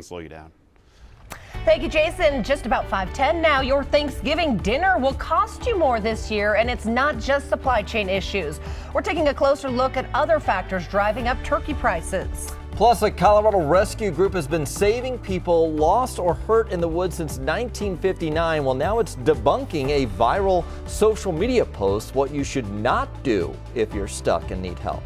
slow you down. Thank you, Jason. Just about 5:10 now. Your Thanksgiving dinner will cost you more this year, and it's not just supply chain issues. We're taking a closer look at other factors driving up turkey prices. Plus, a Colorado rescue group has been saving people lost or hurt in the woods since 1959. Well, now it's debunking a viral social media post, what you should not do if you're stuck and need help.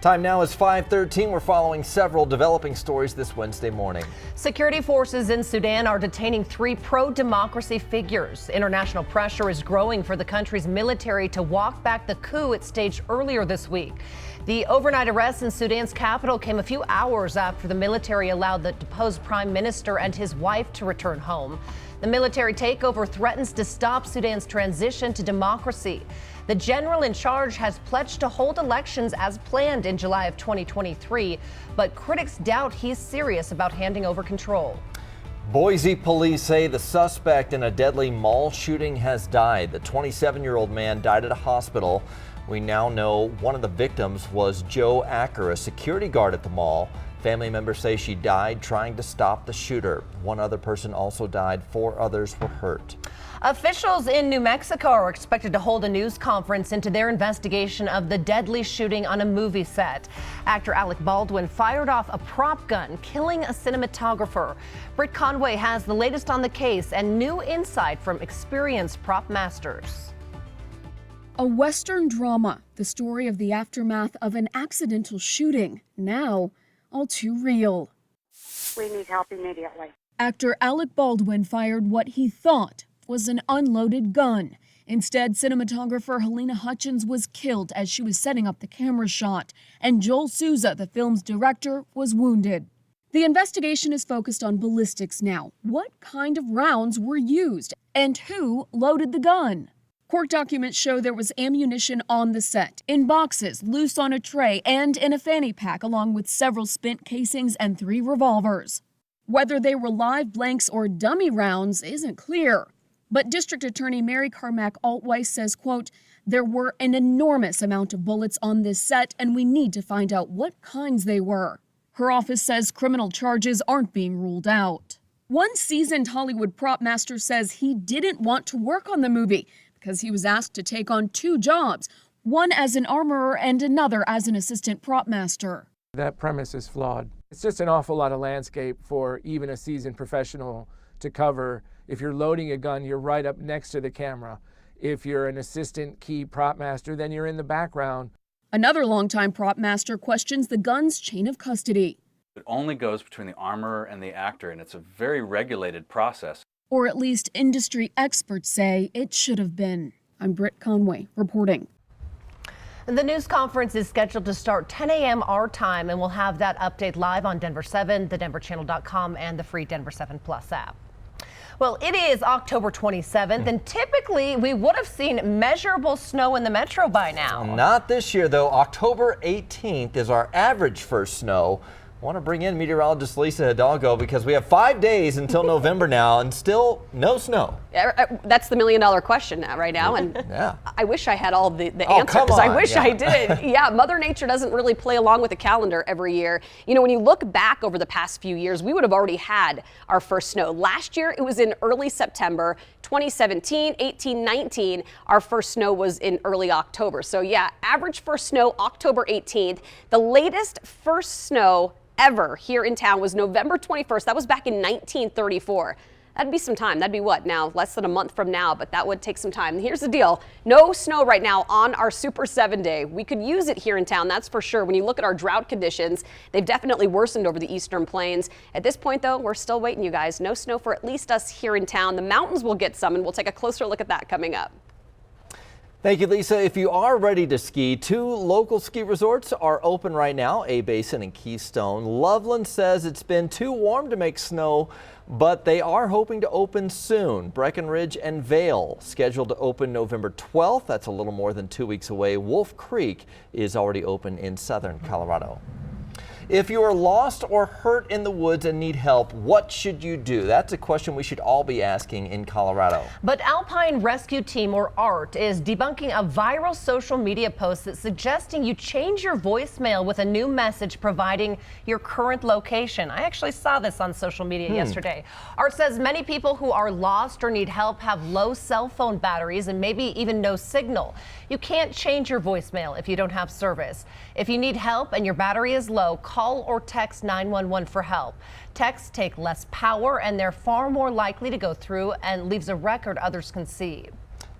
Time now is 5:13. We're following several developing stories this Wednesday morning. Security forces in Sudan are detaining 3 pro-democracy figures. International pressure is growing for the country's military to walk back the coup it staged earlier this week. The overnight arrest in Sudan's capital came a few hours after the military allowed the deposed prime minister and his wife to return home. The military takeover threatens to stop Sudan's transition to democracy. The general in charge has pledged to hold elections as planned in July of 2023, but critics doubt he's serious about handing over control. Boise police say the suspect in a deadly mall shooting has died. The 27-year-old man died at a hospital. We now know one of the victims was Joe Acker, a security guard at the mall. Family members say she died trying to stop the shooter. One other person also died. 4 others were hurt. Officials in New Mexico are expected to hold a news conference into their investigation of the deadly shooting on a movie set. Actor Alec Baldwin fired off a prop gun, killing a cinematographer. Britt Conway has the latest on the case and new insight from experienced prop masters. A Western drama, the story of the aftermath of an accidental shooting, now all too real. We need help immediately. Actor Alec Baldwin fired what he thought was an unloaded gun. Instead, cinematographer Helena Hutchins was killed as she was setting up the camera shot, and Joel Souza, the film's director, was wounded. The investigation is focused on ballistics now. What kind of rounds were used, and who loaded the gun? Court documents show there was ammunition on the set, in boxes, loose on a tray, and in a fanny pack, along with several spent casings and 3 revolvers. Whether they were live blanks or dummy rounds isn't clear. But District Attorney Mary Carmack Altweiss says, quote, "There were an enormous amount of bullets on this set, and we need to find out what kinds they were." Her office says criminal charges aren't being ruled out. One seasoned Hollywood prop master says he didn't want to work on the movie because he was asked to take on 2 jobs, one as an armorer and another as an assistant prop master. That premise is flawed. It's just an awful lot of landscape for even a seasoned professional to cover. If you're loading a gun, you're right up next to the camera. If you're an assistant key prop master, then you're in the background. Another longtime prop master questions the gun's chain of custody. It only goes between the armorer and the actor, and it's a very regulated process. Or at least industry experts say it should have been. I'm Britt Conway reporting. The news conference is scheduled to start 10 a.m. our time, and we'll have that update live on Denver 7, thedenverchannel.com, and the free Denver 7 Plus app. Well, it is October 27th, and typically we would have seen measurable snow in the metro by now. Not this year, though. October 18th is our average first snow. I want to bring in meteorologist Lisa Hidalgo because we have 5 days until November now and still no snow. That's the million-dollar question right now, and yeah. I wish I had all the answers. I wish I did. Yeah, Mother Nature doesn't really play along with the calendar every year. You know, when you look back over the past few years, we would have already had our first snow. Last year, it was in early September. 2017, 18, 19, our first snow was in early October. So yeah, average first snow, October 18th. The latest first snow ever here in town was November 21st. That was back in 1934. That'd be some time. That'd be what now? Less than a month from now, but that would take some time. And here's the deal. No snow right now on our Super 7 day. We could use it here in town, that's for sure. When you look at our drought conditions, they've definitely worsened over the eastern plains. At this point, though, we're still waiting, you guys. No snow for at least us here in town. The mountains will get some, and we'll take a closer look at that coming up. Thank you, Lisa. If you are ready to ski, 2 local ski resorts are open right now, A Basin and Keystone. Loveland says it's been too warm to make snow, but they are hoping to open soon. Breckenridge and Vail scheduled to open November 12th. That's a little more than 2 weeks away. Wolf Creek is already open in southern Colorado. If you are lost or hurt in the woods and need help, what should you do? That's a question we should all be asking in Colorado. But Alpine Rescue Team, or ART, is debunking a viral social media post that's suggesting you change your voicemail with a new message providing your current location. I actually saw this on social media yesterday. ART says many people who are lost or need help have low cell phone batteries and maybe even no signal. You can't change your voicemail if you don't have service. If you need help and your battery is low, call or text 911 for help. Texts take less power and they're far more likely to go through and leaves a record others can see.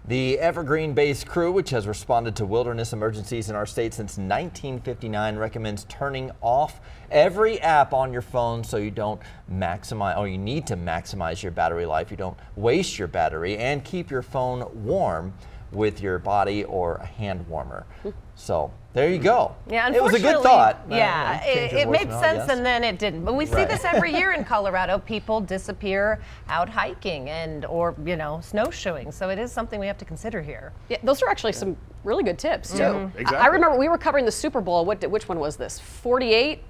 The Evergreen-based crew, which has responded to wilderness emergencies in our state since 1959, recommends turning off every app on your phone so you don't maximize, or you need to maximize your battery life. You don't waste your battery, and keep your phone warm with your body or a hand warmer. So there you go. Yeah, it was a good thought. Yeah, it made sense, and then it didn't. But we see this every year in Colorado. People disappear out hiking or snowshoeing. So it is something we have to consider here. Yeah, those are actually some really good tips too. Exactly. I remember we were covering the Super Bowl. Which one was this? 48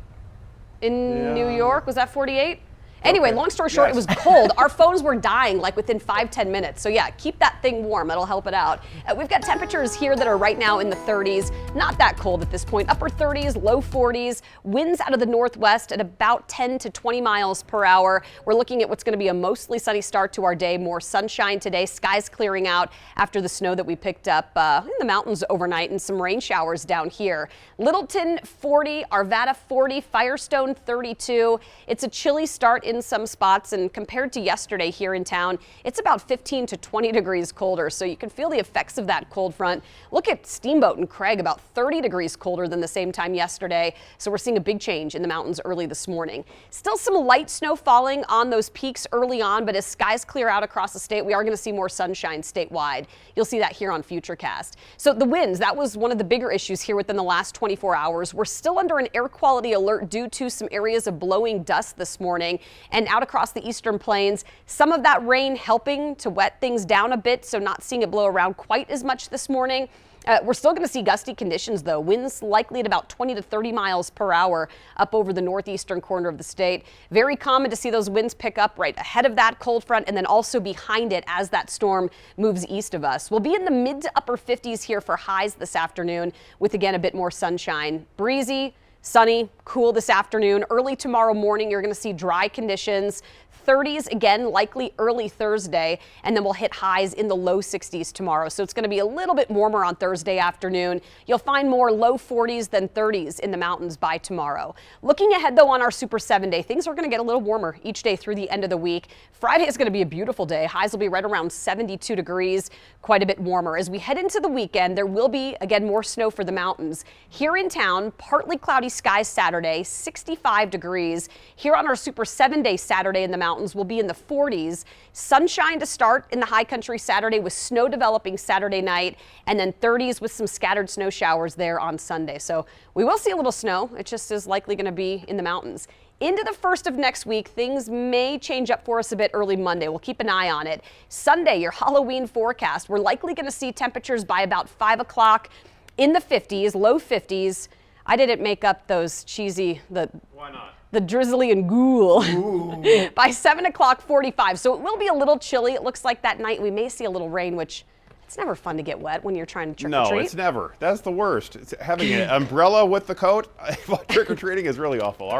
in New York. Was that 48? Anyway, long story short, it was cold. Our phones were dying like within 5-10 minutes. So yeah, keep that thing warm. That'll help it out. We've got temperatures here that are right now in the 30s. Not that cold at this point. Upper 30s, low 40s. Winds out of the northwest at about 10 to 20 miles per hour. We're looking at what's going to be a mostly sunny start to our day. More sunshine today. Skies clearing out after the snow that we picked up in the mountains overnight, and some rain showers down here. Littleton 40, Arvada 40, Firestone 32. It's a chilly start in some spots, and compared to yesterday here in town, it's about 15 to 20 degrees colder, so you can feel the effects of that cold front. Look at Steamboat and Craig, about 30 degrees colder than the same time yesterday, so we're seeing a big change in the mountains early this morning. Still some light snow falling on those peaks early on, but as skies clear out across the state, we are going to see more sunshine statewide. You'll see that here on Futurecast. So the winds, that was one of the bigger issues here within the last 24 hours. We're still under an air quality alert due to some areas of blowing dust this morning and out across the eastern plains. Some of that rain helping to wet things down a bit, so not seeing it blow around quite as much this morning. We're still going to see gusty conditions, though. Winds likely at about 20 to 30 miles per hour up over the northeastern corner of the state. Very common to see those winds pick up right ahead of that cold front and then also behind it as that storm moves east of us. We'll be in the mid to upper 50s here for highs this afternoon with, again, a bit more sunshine. Breezy, sunny, cool this afternoon. Early tomorrow morning, you're going to see dry conditions. 30s again, likely early Thursday, and then we'll hit highs in the low 60s tomorrow. So it's going to be a little bit warmer on Thursday afternoon. You'll find more low 40s than 30s in the mountains by tomorrow. Looking ahead, though, on our Super 7-day, things are going to get a little warmer each day through the end of the week. Friday is going to be a beautiful day. Highs will be right around 72 degrees, quite a bit warmer. As we head into the weekend, there will be, again, more snow for the mountains. Here in town, partly cloudy skies Saturday, 65 degrees. Here on our Super 7-day Saturday in the mountains, will be in the 40s. Sunshine to start in the high country Saturday with snow developing Saturday night, and then 30s with some scattered snow showers there on Sunday. So we will see a little snow. It just is likely going to be in the mountains. Into the first of next week, things may change up for us a bit early Monday. We'll keep an eye on it. Sunday, your Halloween forecast. We're likely going to see temperatures by about 5 o'clock in the 50s, low 50s. I didn't make up those cheesy, Why not? The drizzly and ghoul by 7 o'clock 45. So it will be a little chilly. It looks like that night we may see a little rain, which it's never fun to get wet when you're trying to trick or treat. No, it's never. That's the worst. Having an umbrella with the coat trick or treating is really awful. All right.